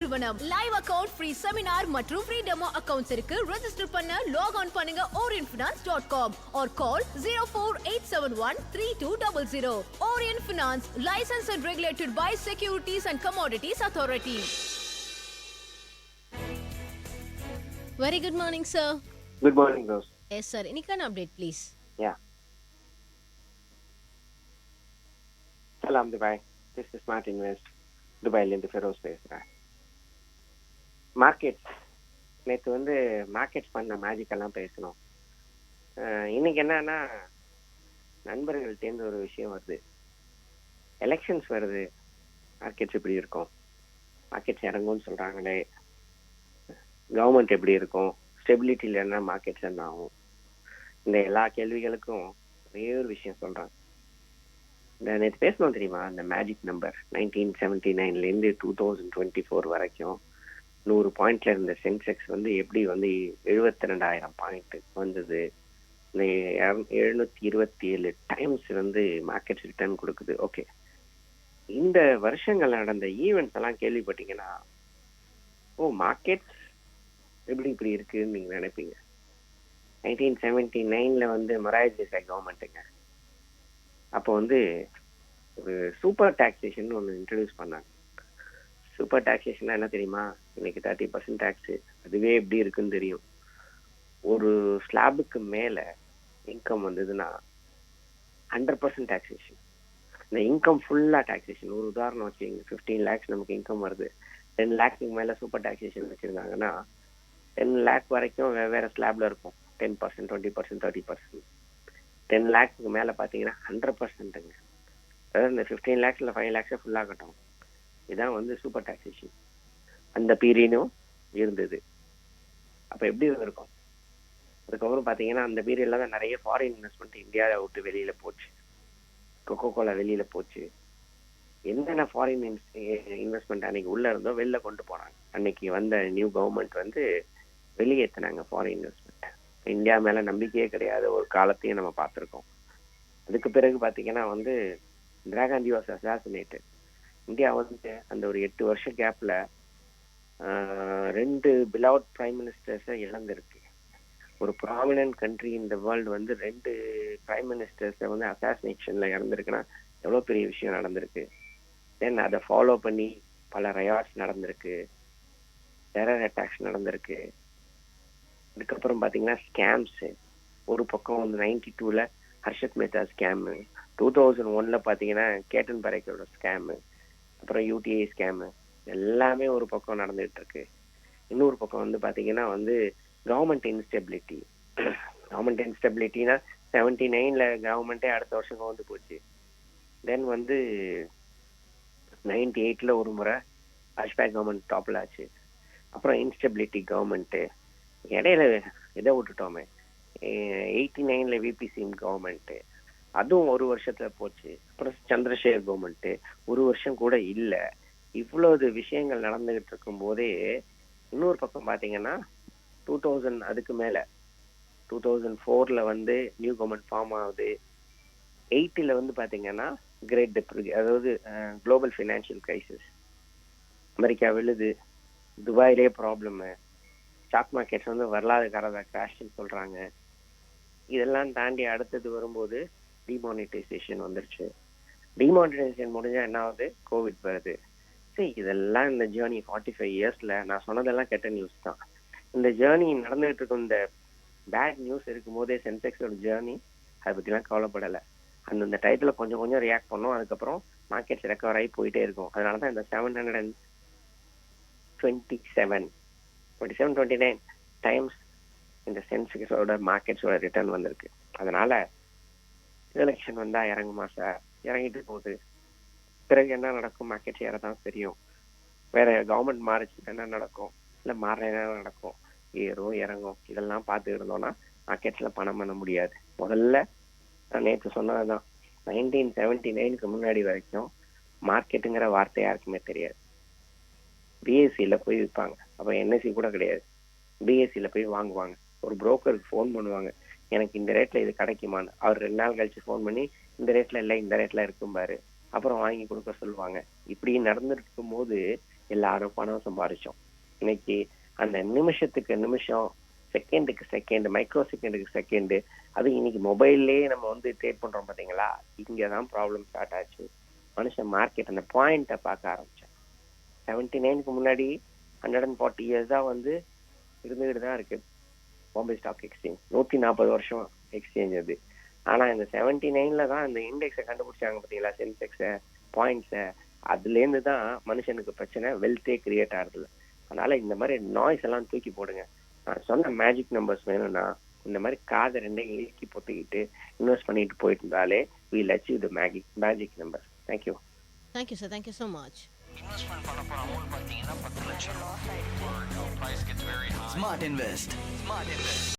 நிறுவனம். Live account, free seminar மற்றும் free demo accounts இருக்கு. ரெஜிஸ்டர் பண்ண லாக் ஆன் பண்ணுங்க orientfinance.com or call 048713200. Orient Finance, licensed and regulated by Securities and Commodities Authority. Very good morning, sir. Good morning, Rose. Yes, sir. Any update, please? Yeah. Salam, Dubai. This is Smart Invest. துபாயிலேருந்து Feroz பேசுகிறேன். Markets நேற்று markets பண்ண மேஜிக்கெல்லாம் பேசணும். இன்னைக்கு என்னன்னா, நண்பர்கள்ட்டேருந்து ஒரு விஷயம் வருது. Elections வருது, மார்க்கெட்ஸ் எப்படி இருக்கும், மார்க்கெட்ஸ் இறங்கும்னு சொல்கிறாங்களே, கவர்மெண்ட் எப்படி இருக்கும், ஸ்டெபிலிட்டி இல்லைன்னா மார்க்கெட்ஸ் என்ன ஆகும், இந்த எல்லா கேள்விகளுக்கும் ஒரே ஒரு விஷயம் சொல்கிறாங்க. இந்த நேற்று பேசணும் தெரியுமா, அந்த மேஜிக் நம்பர் 1979லேருந்து 2024 வரைக்கும் 100 பாயிண்ட்ல இருந்த சென்செக்ஸ் எப்படி 72,000 பாயிண்ட் வந்தது. இந்த 727 டைம்ஸ் மார்க்கெட்ஸ் ரிட்டர்ன் கொடுக்குது. ஓகே, இந்த வருஷங்கள் நடந்த ஈவெண்ட்ஸ் எல்லாம் கேள்விப்பட்டீங்கன்னா, மார்க்கெட்ஸ் எப்படி இப்படி இருக்குன்னு நீங்க நினைப்பீங்க. 1979ல மொரார்ஜி தேசாய் கவர்மெண்ட்டுங்க, அப்போ ஒரு சூப்பர் டாக்ஸேஷன் ஒன்று இன்ட்ரடியூஸ் பண்ணாங்க. சூப்பர் டாக்ஸேஷன்னா என்ன தெரியுமா? இன்னைக்கு 30% டேக்ஸு, அதுவே எப்படி இருக்குன்னு தெரியும். ஒரு ஸ்லாபுக்கு மேலே இன்கம் வந்ததுன்னா 100% டாக்ஸேஷன். இந்த இன்கம் ஃபுல்லாக டாக்ஸேஷன். ஒரு உதாரணம் வச்சுங்க, 15 lakhs நமக்கு இன்கம் வருது, 10 lakhs மேலே சூப்பர் டாக்ஸேஷன் வச்சுருந்தாங்கன்னா 10 lakh வரைக்கும் வெவ்வேறு ஸ்லாப்ல இருக்கும். 10%, 20%, 30%. 10 lakhs மேலே பார்த்தீங்கன்னா 100%ங்க. அதாவது இந்த 15 lakhs 5 lakhs ஃபுல்லாக கட்டும். இதான் சூப்பர் டாக்ஸேஷன். அந்த பீரியடும் இருந்தது. அப்போ எப்படி இருக்கும்? அதுக்கப்புறம் பார்த்தீங்கன்னா அந்த பீரியட்ல தான் நிறைய ஃபாரின் இன்வெஸ்ட்மெண்ட் இந்தியாவை விட்டு வெளியில் போச்சு. கொக்கோ கோலா வெளியில் போச்சு. என்னென்ன ஃபாரின் இன்வெஸ்ட்மெண்ட் அன்னைக்கு உள்ளே இருந்தோ வெளில கொண்டு போனாங்க. அன்னைக்கு வந்த நியூ கவர்மெண்ட் வெளியேற்றினாங்க ஃபாரின் இன்வெஸ்ட்மெண்ட். இந்தியா மேலே நம்பிக்கையே கிடையாது ஒரு காலத்தையும் நம்ம பார்த்துருக்கோம். அதுக்கு பிறகு பார்த்தீங்கன்னா Indira Gandhi was assassinated. India அந்த ஒரு 8 வருஷம் கேப்ல 2 பிலவுட் பிரைம் மினிஸ்டர்ஸை இழந்திருக்கு. ஒரு ப்ராமினன்ட் கண்ட்ரி இந்த வேர்ல்டு 2 பிரைம் மினிஸ்டர்ஸை அசாசினேஷன்ல இறந்துருக்குன்னா எவ்வளோ பெரிய விஷயம் நடந்திருக்கு. தென் அதை ஃபாலோ பண்ணி பல ரயாட்ஸ் நடந்திருக்கு, டெரர் அட்டாக்ஸ் நடந்திருக்கு. அதுக்கப்புறம் பார்த்தீங்கன்னா ஸ்கேம்ஸு. ஒரு பக்கம் 92ல ஹர்ஷத் மேத்தா ஸ்கேமு, 2001ல பார்த்தீங்கன்னா கேட்டன் பரேக்கரோட ஸ்கேமு, அப்புறம் யூடிஐ ஸ்கேமு, எல்லாமே ஒரு பக்கம் நடந்துகிட்டு இருக்கு. இன்னொரு பக்கம் பார்த்தீங்கன்னா கவர்மெண்ட் இன்ஸ்டெபிலிட்டி. கவர்மெண்ட் இன்ஸ்டெபிலிட்டினா 79ல கவர்மெண்ட்டே அடுத்த வருஷம் போச்சு. தென் 98ல ஒரு முறை வாஜ்பாய் கவர்மெண்ட் டாப்ல ஆச்சு. அப்புறம் இன்ஸ்டெபிலிட்டி கவர்மெண்ட்டு. இடையில இதை விட்டுட்டோமே, 89ல விபி சிங் கவர்மெண்ட்டு, அதுவும் ஒரு வருஷத்துல போச்சு. அப்புறம் சந்திரசேகர் கவர்மெண்ட்டு ஒரு வருஷம் கூட இல்லை. இவ்வளவு விஷயங்கள் நடந்துகிட்டு இருக்கும் போதே இன்னொரு பக்கம் பார்த்தீங்கன்னா 2000 அதுக்கு மேல 2004ல நியூ கவர்மெண்ட் ஃபார்ம் ஆகுது. 8ல பார்த்தீங்கன்னா கிரேட் டெப்ரிகே, அதாவது குளோபல் ஃபினான்ஷியல் கிரைசிஸ். அமெரிக்கா விழுது, துபாயிலே ப்ராப்ளமு, ஸ்டாக் மார்க்கெட்ஸ் வரலாறு காரத கிராஷ்ன்னு சொல்றாங்க. இதெல்லாம் தாண்டி அடுத்தது வரும்போது டிமானிட்டைசேஷன் வந்துருச்சு. டிமானிட்டைசேஷன் முடிஞ்சா என்ன ஆகுது? கோவிட் வருது. சரி, இதெல்லாம் இந்த ஜேர்னி 45 இயர்ஸ்ல நான் சொன்னதெல்லாம் கெட்ட நியூஸ் தான். இந்த ஜேர்னி நடந்துகிட்டு இருக்கும். இந்த பேட் நியூஸ் இருக்கும் போதே சென்செக்ஸோட ஜேர்னி அதை பற்றிலாம் கவலைப்படலை. அந்தந்த டயத்துல கொஞ்சம் கொஞ்சம் ரியாக்ட் பண்ணும். அதுக்கப்புறம் மார்க்கெட்ஸ் ரெக்கவர் ஆகி போயிட்டே இருக்கும். அதனால தான் இந்த 729 டைம்ஸ் இந்த சென்செக்ஸோட மார்க்கெட்ஸோட ரிட்டர்ன் வந்திருக்கு. அதனால எலெக்ஷன் வந்தா இறங்குமா சார்? இறங்கிட்டு போகுது. பிறகு என்ன நடக்கும்? மார்க்கெட்ஸ் ஏறதான் தெரியும். வேற கவர்மெண்ட் மாறிச்சு என்ன நடக்கும், இல்லை மாற என்ன நடக்கும், ஏறும் இறங்கும். இதெல்லாம் பார்த்துட்டு இருந்தோம்னா மார்க்கெட்ஸ்ல பணம் பண்ண முடியாது. முதல்ல நான் நேற்று சொன்னதுதான், 1979க்கு முன்னாடி வரைக்கும் மார்க்கெட்டுங்கிற வார்த்தை யாருக்குமே தெரியாது. பிஎஸ்சியில போய் விற்பாங்க, அப்போ என்எஸ்சி கூட கிடையாது. பிஎஸ்சியில போய் வாங்குவாங்க. ஒரு புரோக்கருக்கு ஃபோன் பண்ணுவாங்க, எனக்கு இந்த ரேட்ல இது கிடைக்குமான்னு. அவர் 2 நாள் கழிச்சு ஃபோன் பண்ணி இந்த ரேட்ல இல்லை இந்த ரேட்ல இருக்கும் பாரு, அப்புறம் வாங்கி கொடுக்க சொல்லுவாங்க. இப்படி நடந்துருக்கும் போது எல்லாரும் பணம் சம்பாதிச்சோம். இன்னைக்கு அந்த நிமிஷத்துக்கு நிமிஷம், செகண்டுக்கு செகண்ட், மைக்ரோ செகண்டுக்கு செகண்டு, அது இன்னைக்கு மொபைல்லேயே நம்ம வந்து ட்ரேட் பண்றோம் பார்த்தீங்களா? இங்கதான் ப்ராப்ளம் ஸ்டார்ட் ஆச்சு. மனுஷன் மார்க்கெட் அந்த பாயிண்ட்டை பார்க்க ஆரம்பிச்சான். 79க்கு முன்னாடி 140 இயர்ஸா வந்து இருந்துகிட்டு தான் இருக்கு பாம்பே ஸ்டாக் எக்ஸ்சேஞ்ச். 140 வருஷம் எக்ஸ்சேஞ்ச் அது. ஆனா இந்த 79ல தான் இந்த இண்டெக்ஸை கண்டுபிடிச்சாங்க பார்த்தீங்களா, சென்செக்ஸை, பாயிண்ட்ஸை. அதுல இருந்து தான் மனுஷனுக்கு பிரச்சனை, வெல்த்தே கிரியேட் ஆகுது. அதனால இந்த மாதிரி நாய்ஸ் எல்லாம் தூக்கி போடுங்க. நான் சொன்ன மேஜிக் நம்பர்ஸ் வேணும்னா இந்த மாதிரி காதை ரெண்டையும் இழுக்கி போட்டுக்கிட்டு இன்வெஸ்ட் பண்ணிட்டு போயிட்டு இருந்தாலே we'll achieve the magic numbers. Thank you. Thank you, sir. Thank you so much. Investment பண்ண போற அமௌண்ட் பாத்தீங்கன்னா 10 லட்சம். Price gets very high. Smart invest.